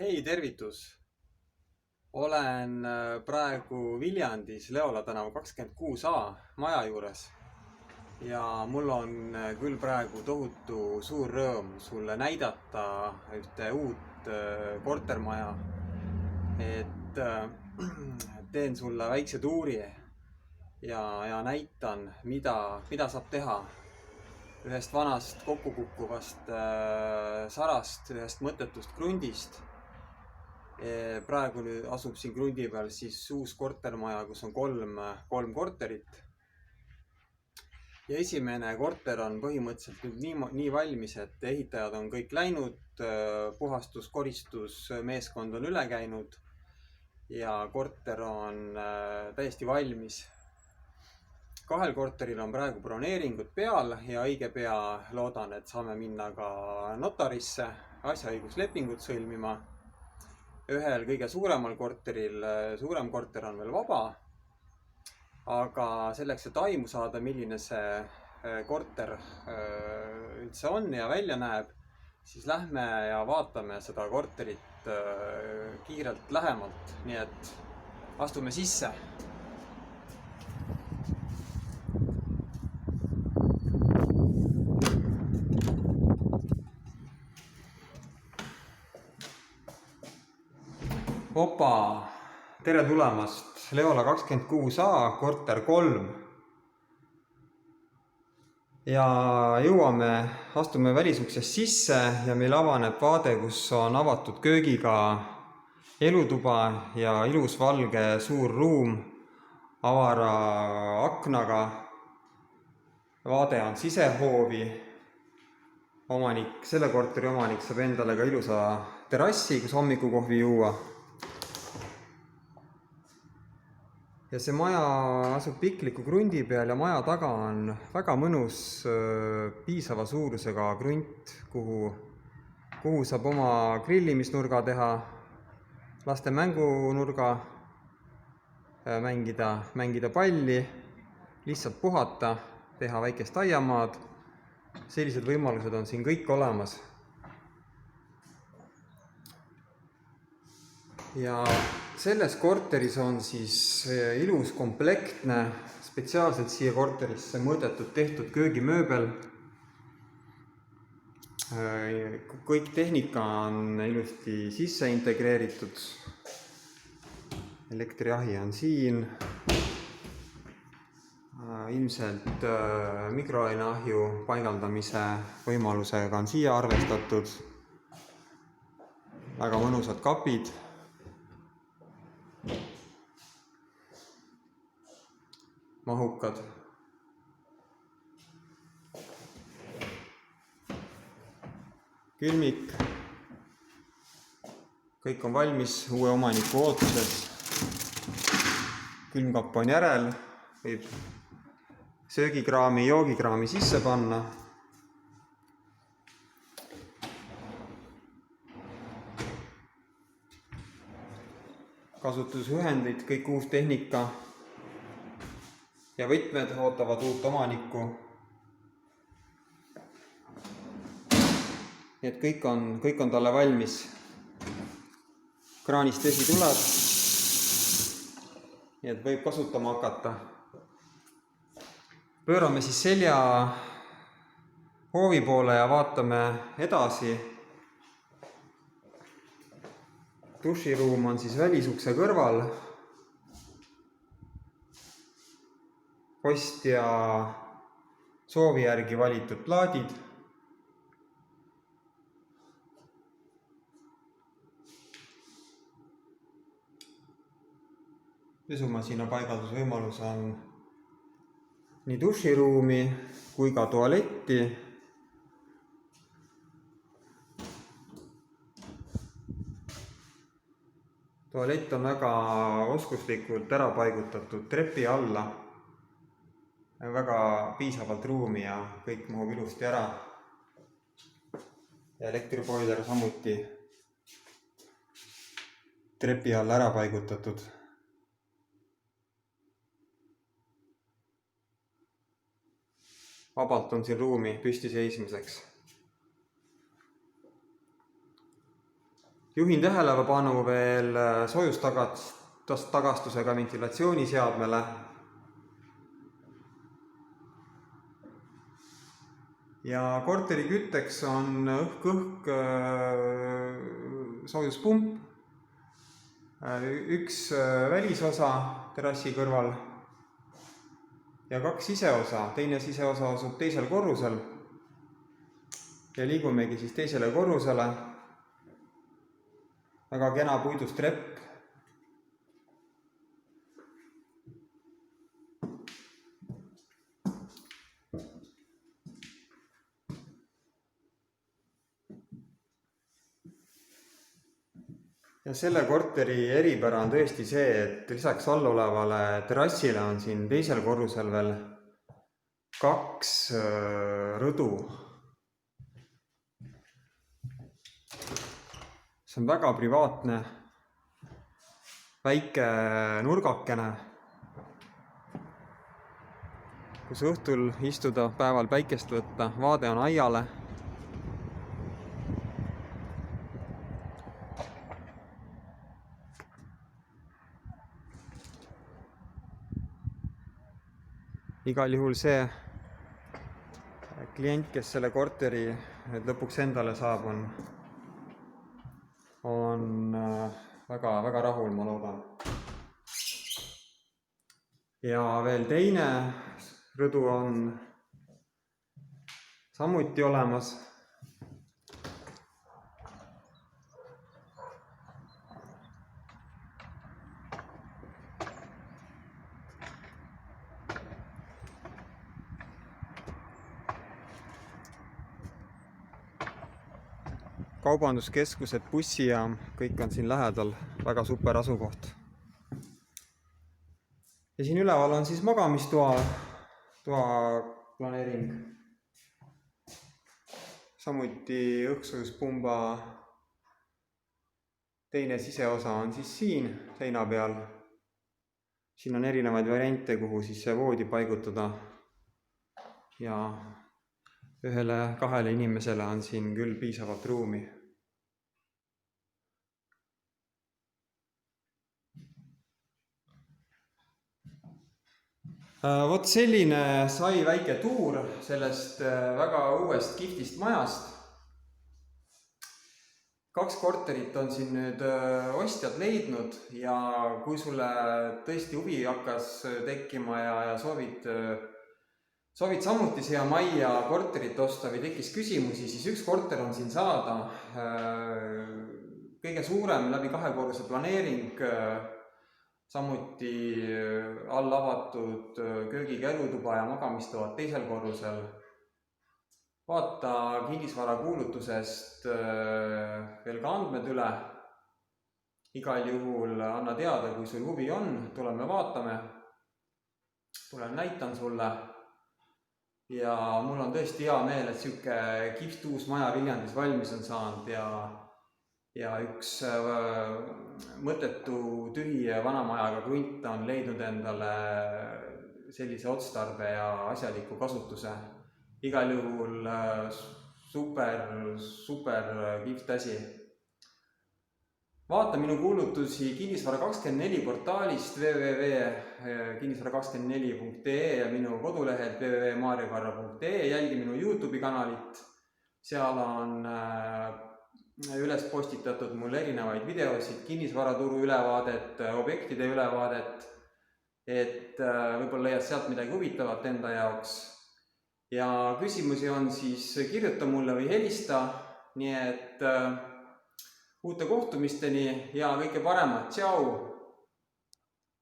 Hei, tervitus! Olen praegu Viljandis Leola tänava 26A maja juures ja mul on küll praegu tohutu suur rõõm sulle näidata ühte uut kortermaja. Et teen sulle väikse tuuri ja näitan, mida saab teha ühest vanast kokkukukkuvast sarast, ühest mõttetust krundist. Praegu nüüd asub siin krundi peal siis uus kortermaja, kus on kolm korterit. Ja esimene korter on põhimõtteliselt nüüd nii valmis, et ehitajad on kõik läinud, puhastus, koristus, meeskond on üle käinud ja korter on täiesti valmis. Kahel korteril on praegu broneeringud peal ja õige pea loodan, et saame minna ka notarisse asjaõiguslepingut sõlmima. Ühel kõige suuremal korteril, suurem korter on veel vaba, aga selleks, et aimu saada, milline see korter üldse on ja välja näeb, siis lähme ja vaatame seda korterit kiirelt lähemalt, nii et astume sisse. Opa, tere tulemast Leola 26A, korter 3. Ja astume välisuksest sisse ja meil avaneb vaade, kus on avatud köögiga elutuba ja ilus valge suur ruum avara aknaga. Vaade on sisehoovi. Selle korteri omanik saab endale ka ilusa terrassi, kus hommikukohvi juua. Ja see maja asub pikliku krundi peal ja maja taga on väga mõnus piisava suurusega krunt, kuhu saab oma grillimisnurga teha, laste mängunurga, mängida palli, lihtsalt puhata, teha väikest aiamaad. Sellised võimalused on siin kõik olemas. Ja selles korteris on siis ilus komplektne, spetsiaalselt siia korterisse mõõdetud tehtud köögimööbel. Kõik tehnika on ilusti sisse integreeritud. Elektriahi on siin. Ilmselt mikroaineahju paigaldamise võimalusega on siia arvestatud. Väga mõnusad kapid. Mahukad. Külmik. Kõik on valmis uue omaniku ootuses. Külmkapp on järel. Võib söögikraami, joogikraami sisse panna. Kasutusjuhendid, kõik uus tehnika. Ja võtmed ootavad uut omanikku. Nii et kõik on talle valmis. Kraanist vesi tuleb. Nii et võib kasutama hakata. Pöörame siis selja hoovi poole ja vaatame edasi. Duširuum on siis välisukse kõrval. Ostja soovi järgi valitud plaadid. Pesumasina paigaldusvõimalus on nii duširuumi kui ka tualetti. Tualett on väga oskuslikult ära paigutatud trepi alla. Väga piisavalt ruumi ja kõik mahub ilusti ära. Ja elektriboiler samuti trepi alla ära paigutatud. Vabalt on siin ruumi püsti seismiseks. juhin tähelepanu veel soojustagastusega ventilatsiooniseadmele. Ja korteri kütteks on õhk-õhk soojuspump, üks välisosa terrassi kõrval ja kaks siseosa. Teine siseosa asub teisel korrusel ja liigumegi siis teisele korrusele. Väga kena puidust trepp. Ja selle korteri eripära on tõesti see, et lisaks allolevale terrassile on siin teisel korrusel veel kaks rõdu. See on väga privaatne, väike nurgakene, kus õhtul istuda, päeval päikest võtta, vaade on aiale. Igal juhul see klient, kes selle korteri lõpuks endale saab, on väga rahul, ma loodan. Ja veel teine rõdu on samuti olemas. Kaubanduskeskused, bussijaam, kõik on siin lähedal, väga super asukoht. Ja siin üleval on siis magamistoa planeering. Samuti õhksoojuspumba teine siseosa on siis siin seina peal. Siin on erinevaid variante, kuhu siis see voodi paigutada. Ja ühele-kahele inimesele on siin küll piisavalt ruumi. Vot selline sai väike tuur sellest väga uuest kihvtist majast. 2 korterit on siin nüüd ostjad leidnud ja kui sulle tõesti huvi hakkas tekkima ja soovid samuti siia majja korterit osta või tekkis küsimusi, siis üks korter on siin saada. Kõige suurem läbi 2-korruse planeering, samuti all avatud köögiga elutuba ja magamistoad teisel korrusel. Vaata kinnisvara kuulutusest veel ka andmed üle. Igal juhul anna teada, kui sul huvi on, tuleme vaatame. Tulen näitan sulle. Ja mul on tõesti hea meel, et siuke kihvt uus maja Viljandis valmis on saanud ja üks mõttetu tühi vanamajaga krunt on leidnud endale sellise otstarbe ja asjaliku kasutuse. Igal juhul super kihvt asi. Vaata minu kuulutusi Kinnisvara24 portaalist www.kinnisvara24.ee ja minu kodulehelt www.maarjakarra.ee. Jälgi minu YouTube'i kanalit. Seal on üles postitatud mul erinevaid videosid, kinnisvaraturu ülevaadet, objektide ülevaadet, et võib-olla leiad sealt midagi huvitavat enda jaoks. Ja küsimusi on, siis kirjuta mulle või helista. Nii et uute kohtumisteni ja kõike paremat. Tšau!